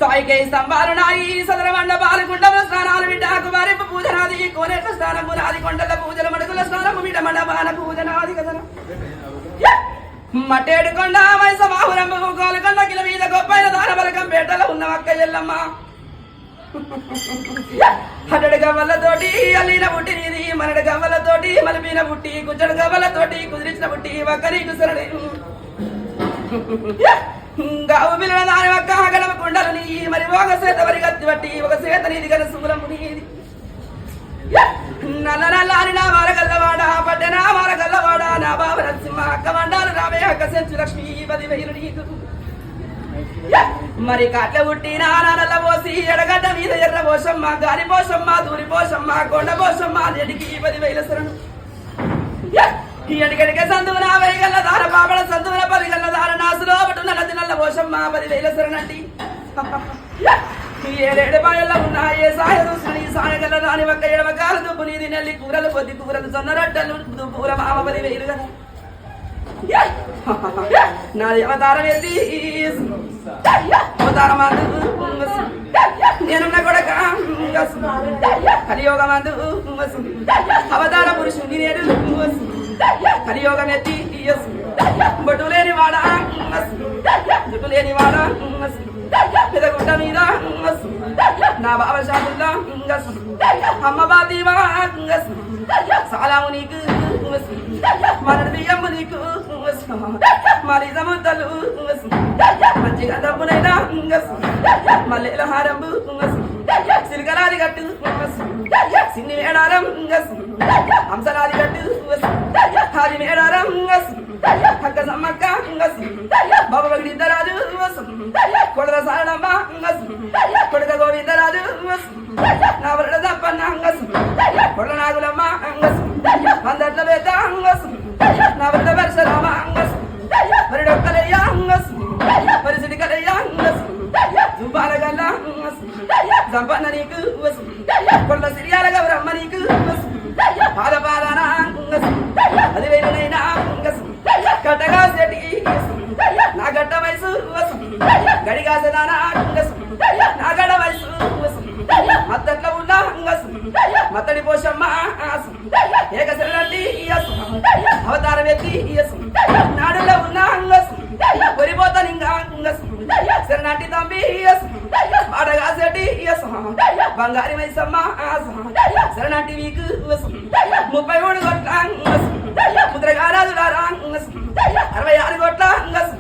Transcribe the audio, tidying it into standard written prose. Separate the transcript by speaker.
Speaker 1: స్థాయికే స్తంభాలు నాయి సదర మండపాలు గుండముల స్నానాలు విడ్డాకు వారింపు పూజనాది కోనేట్ల స్నానము నాది కొండల పూజల మడుగుల స్నానము మిట మండపాన పూజనాది కదన మట్టేడు కొండ మైస మాహురంబు గోలకొండ కిల మీద గొప్పైన దానబలకం పేటలో ఉన్న అక్క ఎల్లమ్మ హడడు గవ్వలతోటి అల్లిన బుట్టి నీది మనడు గవ్వలతోటి మలిపిన బుట్టి గుజ్జడు గవ్వలతోటి కుదిరించిన బుట్టి ఒక్కరి కుసరడు గావు పిల్లల దాని ఒక్క గడప కుండలు నీ మరి ఒక సేత వరి కత్తి బట్టి ఒక సేత నీది గల శూలము నీది నల్ల నల్లాని నా వారగల్లవాడ పడ్డ నా వారగల్లవాడ నా బాబ నరసింహ అక్క మండాలు రావే అక్క సెంచు లక్ష్మి 10,000 నీకు మరి కాట్ల పుట్టి నానల్ల పోసి ఎడగడ్డ మీద ఎర్ర పోషమ్మ గాలి పోషమ్మ దూరి పోషమ్మ కొండ పోషమ్మ నెడికి 10,000 శరణు ఎడిగడిగే సందువు నా వైగల్ల దార బాబల సందువుల 10 గల్ల దార నాసులో పట్టున్న నది నల్ల పోషమ్మ 10,000 శరణండి ఏడేడు పాయల్లో ఉన్నాయి సాయదు శ్రీ సాయగల దాని ఒక్క ఎడమకాల దుబ్బు నీది నెల్లి కూరలు పొద్దు కూరలు జొన్న రొట్టెలు పూర మామ 10,000 కదా నాది అవతారం ఎత్తి అవతారమందు నేనున్న కొడక కలియోగమందు అవతార పురుషుని నేడు కలియోగం ఎత్తి బొట్టు లేని వాడ జుట్టు లేని వాడ పెదగుట్ట మీద నా బాబా షాదుల్లా అమ్మ బాదీవా సాలాము నీకు మనడు బియ్యము నీకు మలిదము తలు మంచిగా డబ్బునైనా మల్లెల హారంబు సిరికలాది గట్టు సిన్ని మేడారం హంసలాది గట్టు హాది మేడారం అక్క సమ్మక్క బాబా భగడిద్దరాజు కొడల సారడమ్మ కొడుక గోవిందరాజు నా వరడ తప్పన్న కొడల నాగులమ్మ అందట్ల వేత నా వరద పరశురామ మరి డొక్కలయ్య మరి సిడికలయ్య జుబాల గల్ల సంపన్న నీకు కొడల సిరియాల గౌరమ్మ నీకు పాద పాదాన అది వేరునైనా కట్టగా సెటి నా గడ్డ వయసు గడిగా సదానా నా గడ వయసు మత్తట్లో ఉన్న మత్తడి పోషమ్మ ఏకసరండి అవతారం ఎత్తి నాడులో ఉన్న పొరిపోతానింగా శరణాటి తంబి మాడగా సెటి బంగారి వయసమ్మ శరణాటి వీకు 33 గొట్ల